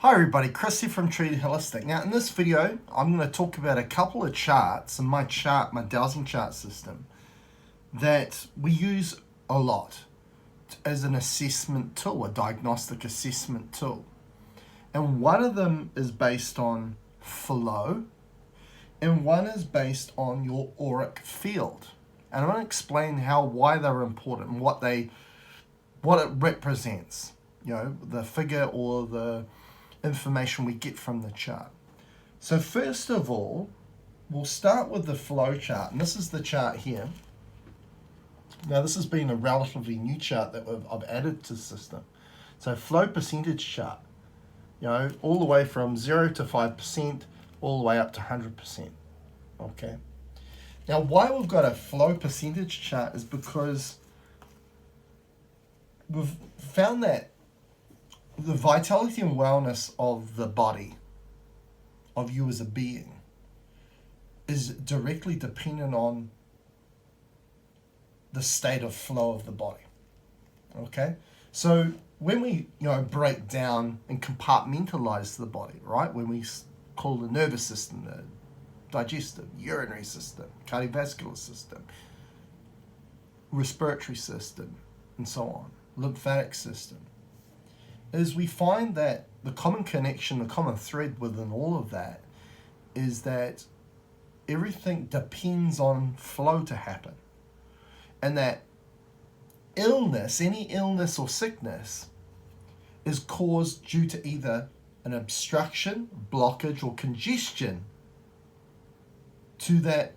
Hi everybody, Chris here from Truly Holistic. Now in this video, I'm going to talk about a couple of charts in my dowsing chart system that we use a lot as an assessment tool, a diagnostic assessment tool. And one of them is based on flow and one is based on your auric field. And I want to explain why they're important and what it represents, the figure or the information we get from the chart. So first of all, we'll start with the flow chart, and this is the chart here. Now this has been a relatively new chart that I've added to the system. So flow percentage chart, all the way from 0 to 5%, all the way up to 100%. Okay. Now why we've got a flow percentage chart is because we've found that the vitality and wellness of the body, of you as a being, is directly dependent on the state of flow of the body. Okay? So when we, break down and compartmentalize the body, right? When we call the nervous system, the digestive, urinary system, cardiovascular system, respiratory system, and so on, lymphatic system, is we find that the common connection, the common thread within all of that is that everything depends on flow to happen. And that illness, any illness or sickness, is caused due to either an obstruction, blockage, or congestion to that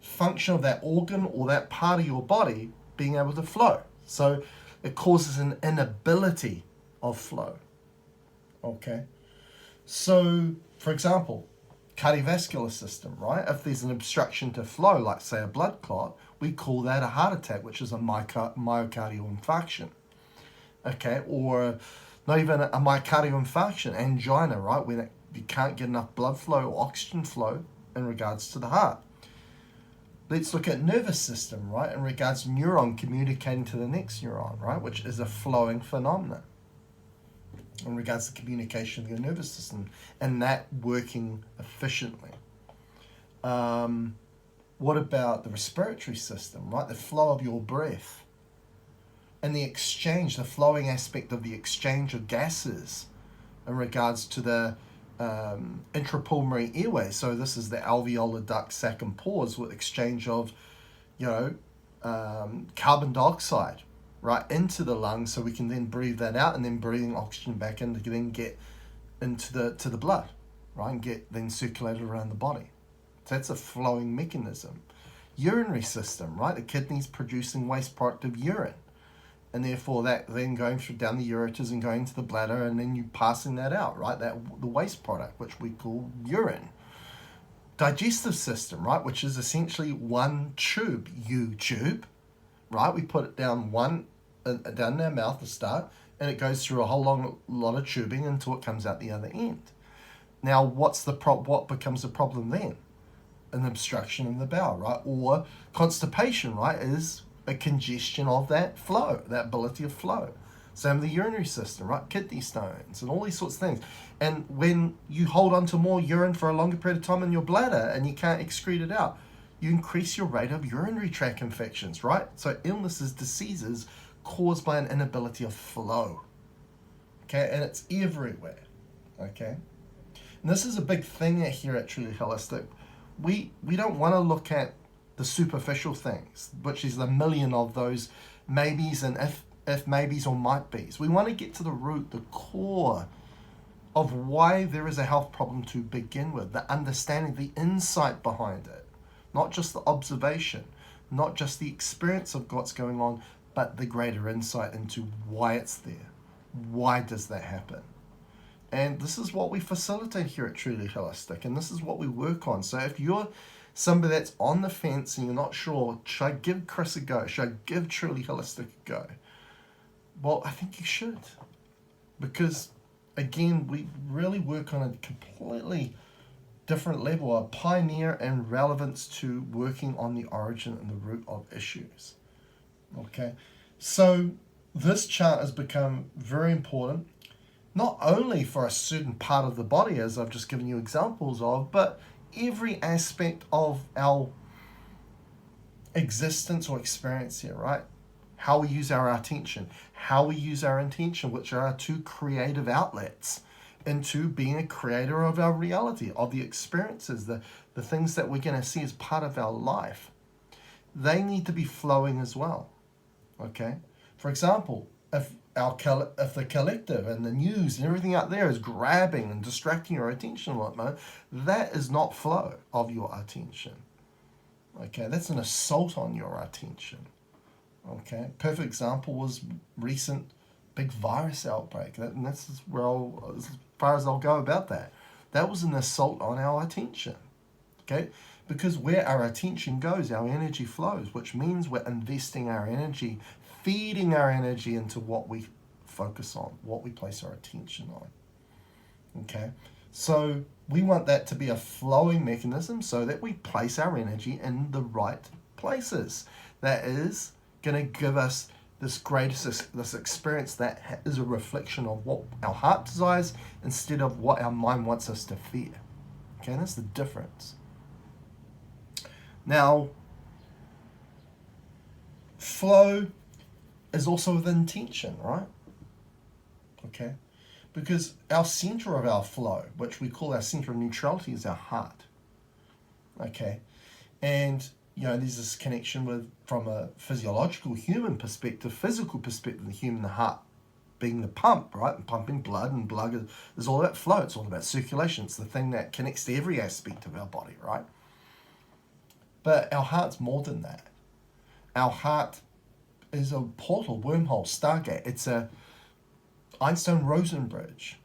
function of that organ or that part of your body being able to flow. So it causes an inability of flow. Okay, so for example, cardiovascular system, right? If there's an obstruction to flow, like say a blood clot, we call that a heart attack, which is a myocardial infarction. Okay, or not even a myocardial infarction, angina, right? When you can't get enough blood flow or oxygen flow in regards to the heart. Let's look at nervous system, right? In regards to neuron communicating to the next neuron, right? Which is a flowing phenomenon in regards to communication of your nervous system and that working efficiently. What about the respiratory system, right? The flow of your breath and the exchange, the flowing aspect of the exchange of gases in regards to the intrapulmonary airway. So this is the alveolar duct, sac and pores with exchange of, carbon dioxide, right, into the lungs, so we can then breathe that out, and then breathing oxygen back in to then get into the blood, right, and get then circulated around the body. So that's a flowing mechanism. Urinary system, right, the kidneys producing waste product of urine, and therefore that then going through down the ureters and going to the bladder, and then you passing that out, right, that the waste product, which we call urine. Digestive system, right, which is essentially one tube, U-tube, right, we put it down down our mouth to start, and it goes through a whole lot of tubing until it comes out the other end. Now, what becomes the problem then? An obstruction in the bowel, right? Or constipation, right, is a congestion of that flow, that ability of flow. Same with the urinary system, right? Kidney stones and all these sorts of things. And when you hold on to more urine for a longer period of time in your bladder and you can't excrete it out, you increase your rate of urinary tract infections, right? So illnesses, diseases caused by an inability of flow. Okay, and it's everywhere. Okay, and this is a big thing here at Truly Holistic. We don't want to look at the superficial things, which is a million of those maybes and if maybes or might be's. We want to get to the root, the core of why there is a health problem to begin with, the understanding, the insight behind it, not just the observation, not just the experience of what's going on, but the greater insight into why it's there. Why does that happen? And this is what we facilitate here at Truly Holistic, and this is what we work on. So if you're somebody that's on the fence and you're not sure, should I give Chris a go? Should I give Truly Holistic a go? Well, I think you should. Because, again, we really work on a completely different level, a pioneer in relevance to working on the origin and the root of issues. Okay, so this chart has become very important not only for a certain part of the body, as I've just given you examples of, but every aspect of our existence or experience here, right? How we use our attention, how we use our intention, which are our two creative outlets into being a creator of our reality, of the experiences, the things that we're going to see as part of our life. They need to be flowing as well. Okay? For example, if the collective and the news and everything out there is grabbing and distracting your attention a lot, that is not flow of your attention. Okay, that's an assault on your attention. Okay, perfect example was recent big virus outbreak, and that's as far as I'll go about that. That was an assault on our attention. Okay, because where our attention goes, our energy flows, which means we're investing our energy, feeding our energy into what we focus on, what we place our attention on. Okay, so we want that to be a flowing mechanism so that we place our energy in the right places. That is going to give us this experience that is a reflection of what our heart desires instead of what our mind wants us to fear. Okay, that's the difference. Now, flow is also with intention, right? Okay, because our center of our flow, which we call our center of neutrality, is our heart. Okay, and there's this connection with, from a physiological human perspective, physical perspective, the heart being the pump, right? And pumping blood, and blood is all about flow. It's all about circulation. It's the thing that connects to every aspect of our body, right? But our heart's more than that. Our heart is a portal, wormhole, stargate. It's a Einstein-Rosen bridge.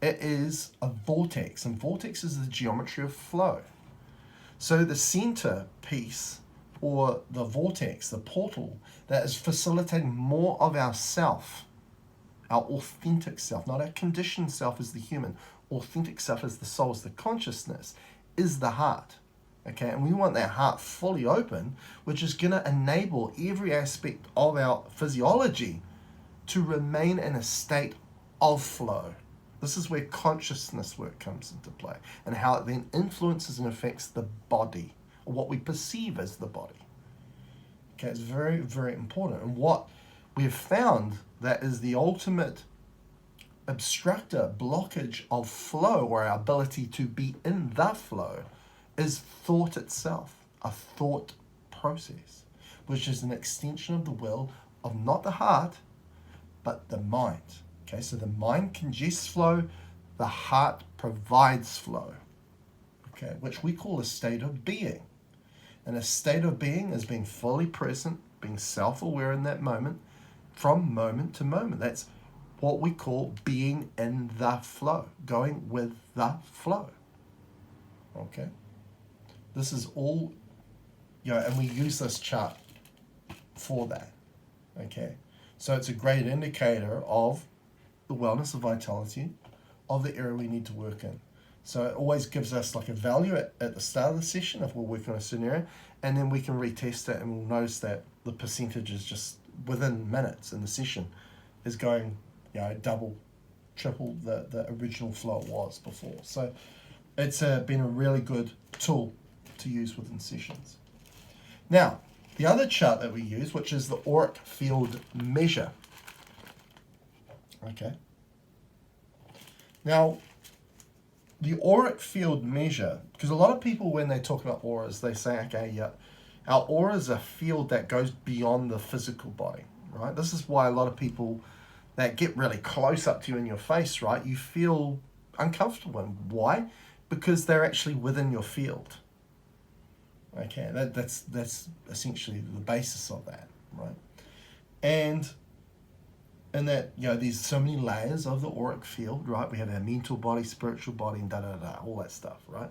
It is a vortex, and vortex is the geometry of flow. So the center piece, or the vortex, the portal, that is facilitating more of our self, our authentic self, not our conditioned self as the human, authentic self as the soul, as the consciousness, is the heart. Okay, and we want that heart fully open, which is going to enable every aspect of our physiology to remain in a state of flow. This is where consciousness work comes into play, and how it then influences and affects the body, or what we perceive as the body. Okay, it's very, very important. And what we've found that is the ultimate obstructor, blockage of flow, or our ability to be in the flow, is thought itself, a thought process, which is an extension of the will of not the heart, but the mind. Okay, so the mind congests flow, the heart provides flow, okay, which we call a state of being. And a state of being is being fully present, being self-aware in that moment, from moment to moment. That's what we call being in the flow, going with the flow. Okay, this is all, and we use this chart for that. Okay, so it's a great indicator of the wellness of vitality of the area we need to work in. So it always gives us like a value at the start of the session if we're working on a certain area, and then we can retest it, and we'll notice that the percentage is just within minutes in the session is going, double, triple the original flow it was before. So it's been a really good tool to use within sessions. Now, the other chart that we use, which is the AURIC field measure. Okay. Now, the auric field measure, because a lot of people, when they talk about auras, they say, okay, our aura is a field that goes beyond the physical body, right? This is why a lot of people that get really close up to you in your face, right, you feel uncomfortable. And why? Because they're actually within your field. Okay, that's essentially the basis of that, right? And that, there's so many layers of the auric field, right? We have our mental body, spiritual body, and all that stuff, right?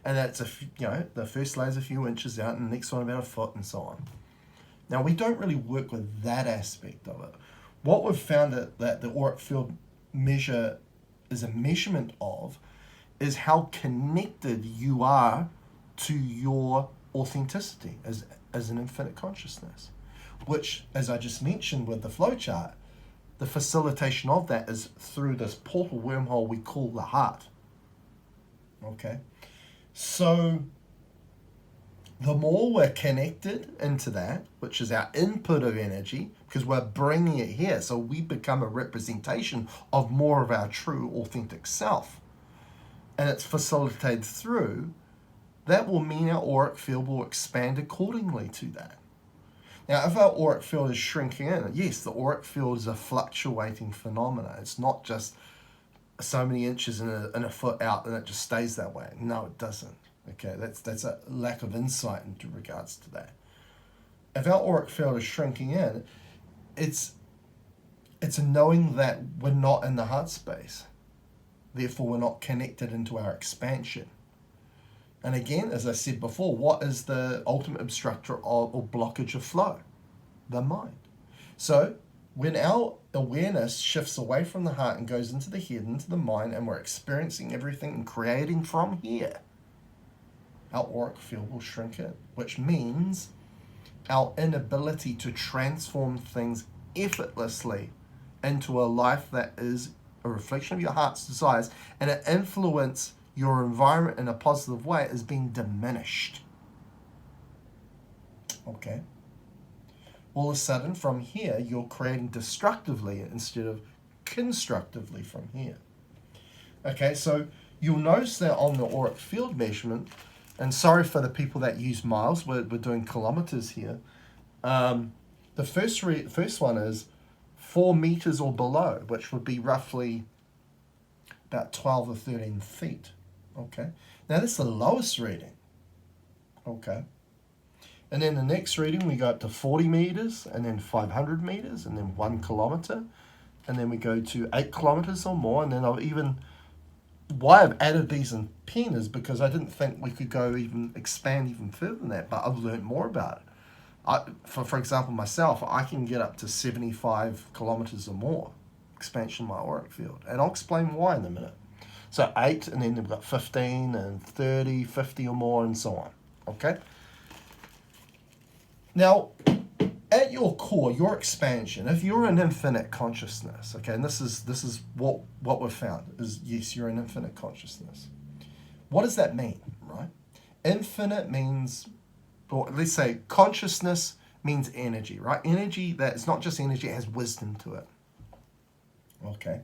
And that's, the first layer's a few inches out, and the next one about a foot, and so on. Now, we don't really work with that aspect of it. What we've found that the auric field measure is a measurement of is how connected you are to your authenticity as an infinite consciousness, which, as I just mentioned with the flowchart, the facilitation of that is through this portal wormhole we call the heart. Okay, so the more we're connected into that, which is our input of energy, because we're bringing it here, so we become a representation of more of our true authentic self, and it's facilitated through, that will mean our auric field will expand accordingly to that. Now, if our auric field is shrinking in, yes, the auric field is a fluctuating phenomena. It's not just so many inches in a foot out and it just stays that way. No, it doesn't. Okay, that's a lack of insight into regards to that. If our auric field is shrinking in, it's a knowing that we're not in the heart space. Therefore, we're not connected into our expansion. And again, as I said before, what is the ultimate obstructor or blockage of flow? The mind. So when our awareness shifts away from the heart and goes into the head, into the mind, and we're experiencing everything and creating from here, our auric field will shrink in, which means our inability to transform things effortlessly into a life that is a reflection of your heart's desires and it influence your environment in a positive way is being diminished. Okay. All of a sudden, from here, you're creating destructively instead of constructively from here. Okay, so you'll notice that on the auric field measurement, and sorry for the people that use miles, we're doing kilometers here. The first one is 4 meters or below, which would be roughly about 12 or 13 feet. Okay, now that's the lowest reading. Okay, and then the next reading we go up to 40 meters, and then 500 meters, and then 1 kilometer, and then we go to 8 kilometers or more, and then why I've added these in pen is because I didn't think we could expand even further than that, but I've learned more about it. For example, myself, I can get up to 75 kilometers or more expansion of my auric field, and I'll explain why in a minute. So 8, and then we've got 15 and 30, 50 or more, and so on. Okay? Now, at your core, your expansion, if you're an infinite consciousness, okay, and this is what we've found, is yes, you're an infinite consciousness. What does that mean, right? Infinite means, or let's say consciousness means energy, right? Energy that is not just energy, it has wisdom to it. Okay?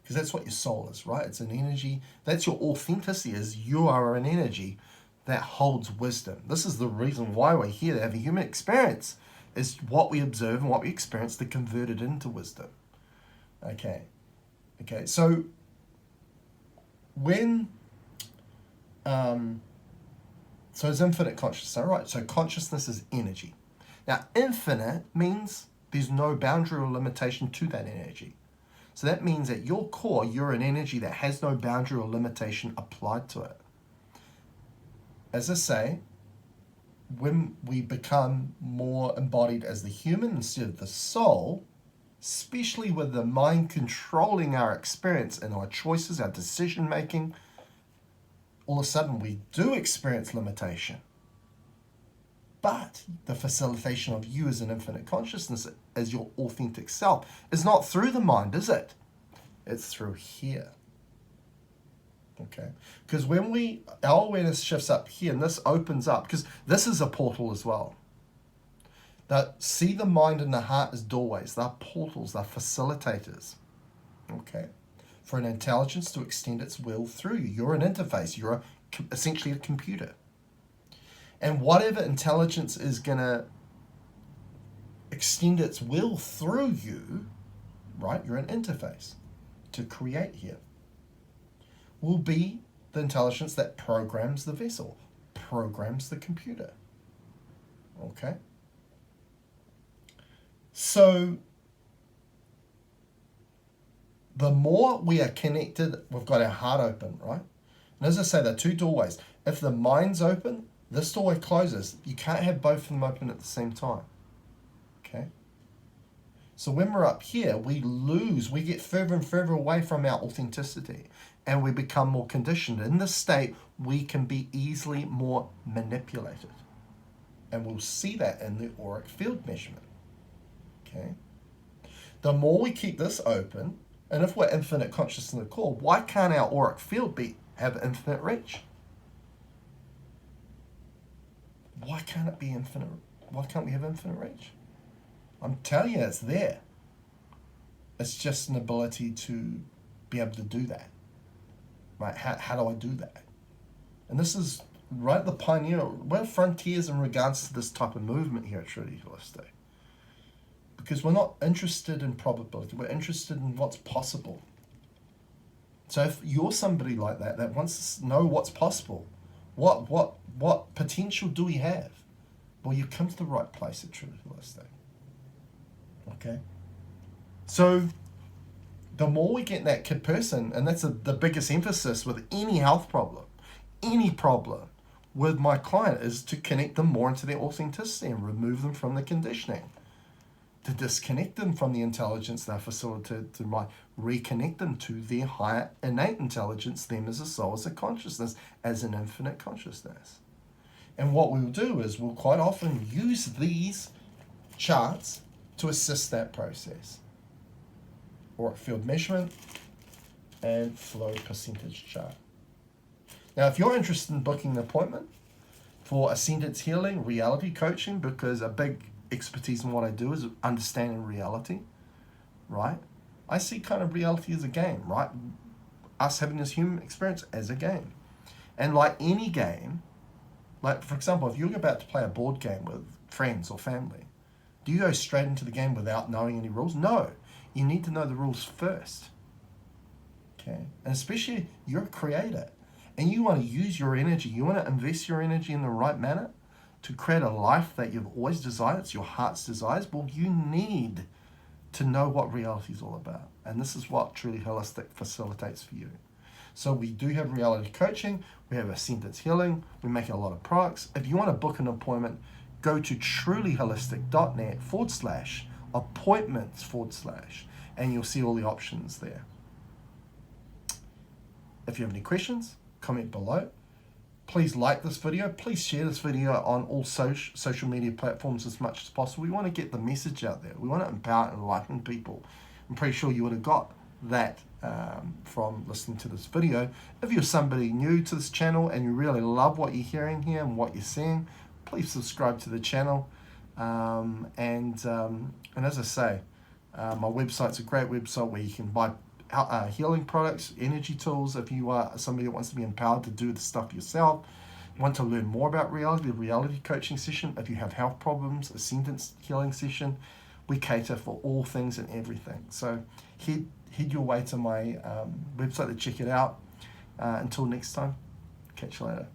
Because that's what your soul is, right? It's an energy. That's your authenticity, is you are an energy that holds wisdom. This is the reason why we're here, to have a human experience, is what we observe and what we experience to convert it into wisdom. Okay. So when so it's infinite consciousness, all right? So consciousness is energy. Now, infinite means there's no boundary or limitation to that energy. So that means at your core, you're an energy that has no boundary or limitation applied to it. As I say, when we become more embodied as the human instead of the soul, especially with the mind controlling our experience and our choices, our decision making, all of a sudden we do experience limitation. But the facilitation of you as an infinite consciousness, as your authentic self, is not through the mind, is it? It's through here. Okay? Because when our awareness shifts up here, and this opens up, because this is a portal as well. See the mind and the heart as doorways. They're portals, they're facilitators. Okay? For an intelligence to extend its will through you. You're an interface. You're essentially a computer. And whatever intelligence is going to extend its will through you, right, you're an interface to create here, will be the intelligence that programs the vessel, programs the computer. Okay? So, the more we are connected, we've got our heart open, right? And as I say, there are 2 doorways. If the mind's open, this doorway closes. You can't have both of them open at the same time. Okay? So when we're up here, we get further and further away from our authenticity, and we become more conditioned. In this state, we can be easily more manipulated. And we'll see that in the auric field measurement. Okay? The more we keep this open, and if we're infinite conscious in the core, why can't our auric field have infinite reach? Why can't it be infinite? Why can't we have infinite reach? I'm telling you, it's there. It's just an ability to be able to do that. Right? How do I do that? And this is right at the pioneer. We're frontiers in regards to this type of movement here at Truly Holistic. Because we're not interested in probability. We're interested in what's possible. So if you're somebody like that wants to know what's possible, what potential do we have? Well, you come to the right place at Truly Holistic. Okay? So the more we get that kid person, and that's the biggest emphasis with any health problem, any problem with my client, is to connect them more into their authenticity and remove them from the conditioning. To disconnect them from the intelligence they're facilitated to reconnect them to their higher innate intelligence, them as a soul, as a consciousness, as an infinite consciousness. And what we'll do is we'll quite often use these charts to assist that process. Auric field measurement and flow percentage chart. Now, if you're interested in booking an appointment for Ascendance Healing, reality coaching, because a big expertise in what I do is understanding reality, right? I see kind of reality as a game, right? Us having this human experience as a game. And like any game, like for example, if you're about to play a board game with friends or family, do you go straight into the game without knowing any rules? No, you need to know the rules first. Okay, and especially you're a creator and you want to use your energy, you want to invest your energy in the right manner to create a life that you've always desired, it's your heart's desires. Well, you need to know what reality is all about. And this is what Truly Holistic facilitates for you. So we do have reality coaching, we have Ascendance Healing, we make a lot of products. If you want to book an appointment, go to trulyholistic.net/appointments/ and you'll see all the options there. If you have any questions, comment below. Please like this video. Please share this video on all social media platforms as much as possible. We want to get the message out there. We want to empower and enlighten people. I'm pretty sure you would have got that from listening to this video. If you're somebody new to this channel and you really love what you're hearing here and what you're seeing, please subscribe to the channel. And as I say, my website's a great website where you can buy healing products, energy tools. If you are somebody that wants to be empowered to do the stuff yourself, want to learn more about reality, the reality coaching session. If you have health problems, Ascendance Healing session, we cater for all things and everything. So head your way to my website to check it out. Until next time, catch you later.